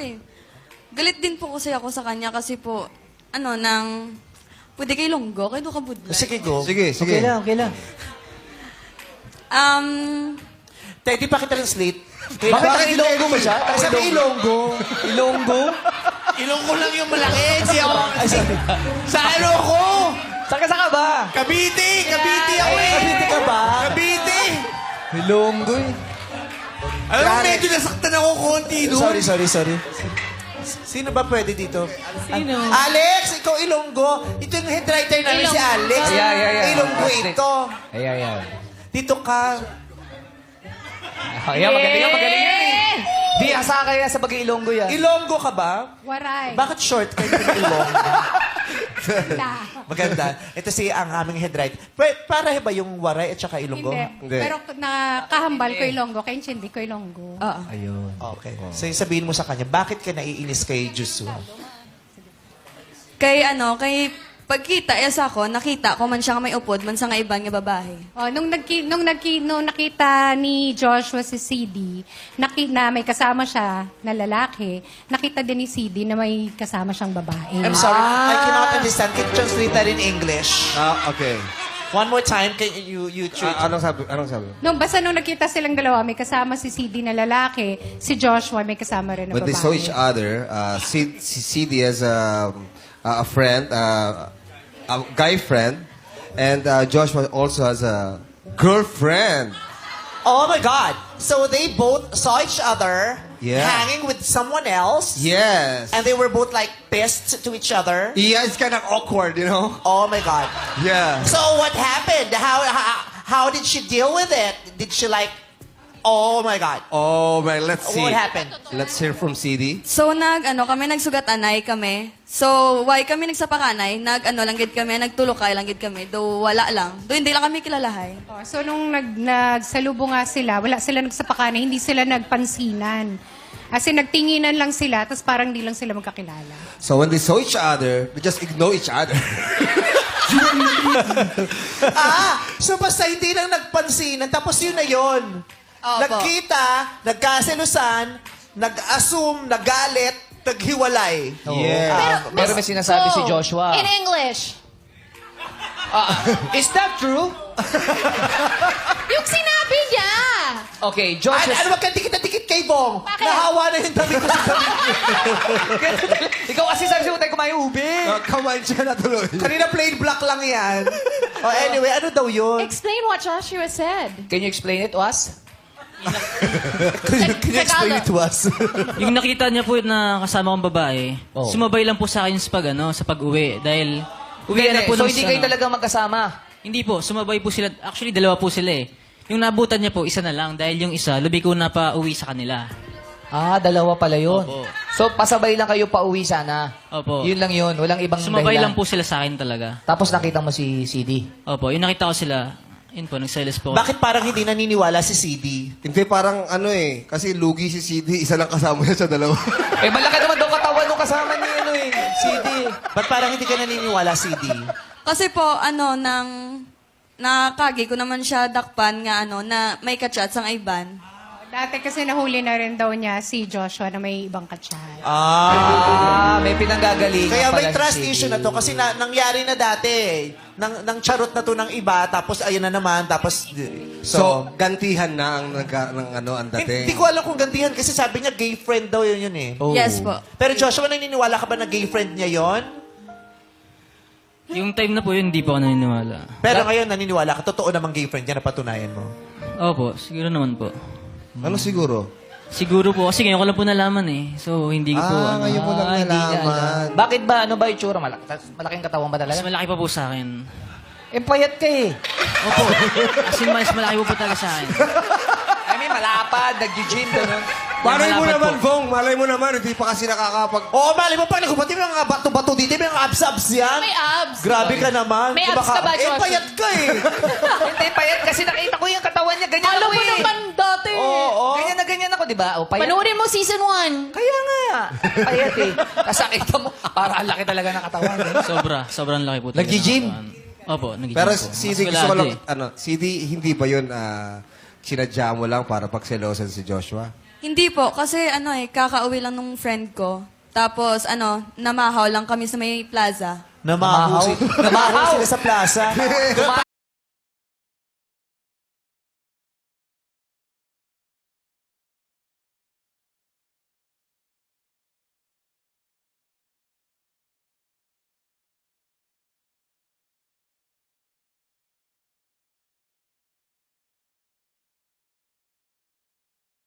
eh. Galit din po kasi ako sa kanya kasi po, pwede kay Longgo, kay Duka Budlay. Sige, go. Sige, sige. Okay lang. Teddy, pakitranslate. Bakit Ilonggo mo siya? Sabi Ilonggo. Ilonggo? Ilonggo lang yung malaki. Sa ano ko? Saka ba? Cavite! Cavite ako eh! Cavite ka ba? Cavite! Ilonggo eh. Alam mo, medyo nasaktan ako konti doon. Sorry. Sino ba pwede dito? Sino? Alex, ikaw Ilonggo. Ito yung head writer namin si Alex. Yeah. Ilonggo ito. Ayan. Dito ka. Ayan, magaling yan eh. Di asa kaya sa pag-Ilonggo yan. Ilonggo ka ba? Waray. Bakit short kayo ng Ilonggo? Ganda. Maganda. Ito si ang aming head writer. Para ba yung Waray at saka Ilonggo? Hindi. Pero nakahambal ko Ilonggo, kaya hindi ko Ilonggo. Oo. Ayun. Okay. So yung sabihin mo sa kanya, bakit ka naiinis kay Joshua? Kay pagkita, ako, nakita ko man siya nga may upod, man sa nga iban nga babae. Oh, nung nakita ni Joshua si CD, na may kasama siya na lalaki, nakita din ni CD na may kasama siyang babae. I'm sorry, I cannot understand. Can you translate that in English? Okay. One more time, can you treat... Anong sabi? Basta nung nakita silang dalawa, may kasama si CD na lalaki, si Joshua may kasama rin na When babae. they saw each other, CD has a friend, a guy friend, and Joshua also has a girlfriend. Oh my God! So they both saw each other Yeah. hanging with someone else, Yes. and they were both like pissed to each other. Yeah, it's kind of awkward, you know? Oh my God! Yeah. So what happened? How did she deal with it? Did she like? Oh my God! Oh, man, let's see. What happened? Let's hear from CD. So, kami nagsugat-anay kami. So, why kami nagsapakanay, langgit kami, nagtulokay, langgit kami. Do wala lang. Do hindi lang kami kilalahay. Oh, so nung nagsalubong nga sila, wala sila nagsapakanan, hindi sila nagpansinan. As in, nagtinginan lang sila, tapos parang hindi lang sila magkakilala. So when they saw each other, they just ignore each other. So basta hindi lang nagpansinan, tapos yun na yun. Opo. Nagkita, nagkaselusan, nag-assume, nagalit, naghiwalay. Yeah. Pero may sinasabi si Joshua. In English. Is that true? Yung sinabi niya! Okay, Joshua... Ano magkadikit-dikit kay Bong? Bakit? Nahawa na yung damit ko sa damit. Ikaw kasi sabi mo tayo kumain ube. Kumain siya na tuloy. Kanina plain black lang yan. Anyway, ano daw yun? Explain what Joshua said. Can you explain it to us? Can you explain it to us? Yung nakita niya po na kasama kong babae, Oh. sumabay lang po sa akin sa pag-uwi. Dahil uwi na po So nung hindi kayo talaga magkasama? Hindi po, sumabay po sila. Actually, dalawa po sila eh. Yung nabutan niya po, isa na lang. Dahil yung isa, lubi ko na pa uwi sa kanila. Dalawa pala yun. Opo. So pasabay lang kayo pa uwi sana? Opo. Yun lang yun, walang ibang Sumabay dahilan. lang po sila sa akin talaga. Tapos nakita mo si CD. Opo, yung nakita ko sila, yun po, nagselos po. Bakit parang hindi naniniwala si CD? Hindi, parang kasi lugi si CD, isa lang kasama niya sa dalawa. Malaki naman daw katawan nung kasama ni CD. Ba't parang hindi ka naniniwala, CD? Kasi po, nakagi ko naman siya dakpan nga na may kachat sa iban. Dati kasi nahuli na rin daw niya si Joshua na may ibang katsyan. May pinanggagalingan Kaya may pala si trust CD. issue na to kasi nangyari na dati. Nang charot na to ng iba, tapos ayun na naman, tapos... So, gantihan na ang ang dating. Hindi ko alam kung gantihan kasi sabi niya gay friend daw yun eh. Oh. Yes po. Pero Joshua, naniniwala ka ba na gay friend niya yon? Yung time na po yun, hindi po ako naniniwala. Pero ngayon naniniwala ka, totoo namang gay friend niya, napatunayan mo. Opo, siguro naman po. Ano siguro? Siguro po, kasi ngayon ko lang po nalaman eh. So, hindi ko po, Ngayon mo lang hindi niya alam. nalaman. Bakit ba? Ano ba yung tsura? Malaking katawan ba Mas talaga? malaki pa po sa akin. Payat ka eh. Opo. Kasi mas malaki po talaga sa akin. I mean, malapad, nag-gym, gano'n. Malay mo malapad naman, po. Bong. Malay mo naman, hindi pa kasi nakakapag... Oo, mali mo pa, nagubati mo yung mga bato-bato dito, may mga abs-abs yan. May abs. Grabe ka naman. May Diba abs ka ba, Joshua? payat ka eh. Hindi, payat kasi nakita ko yung katawan niya. Ganyan Alam ako mo eh. naman dati. Oo. Ganyan na ganyan ako, di ba? O, payat. Panoorin mo season 1. Kaya nga. Payat eh. Kasi nakita mo, para ang laki talaga ng katawan. Eh. Sobrang laki po talaga. Nag-gym? Opo, nag-gym Pero po. CD, Mas gusto ko wala lang, eh. CD, hindi ba yun sinadya mo lang para pagselosan si Joshua? Hindi po, kasi kakauwi lang nung friend ko. Tapos namahaw lang kami sa may plaza. Namahaw sila sa plaza.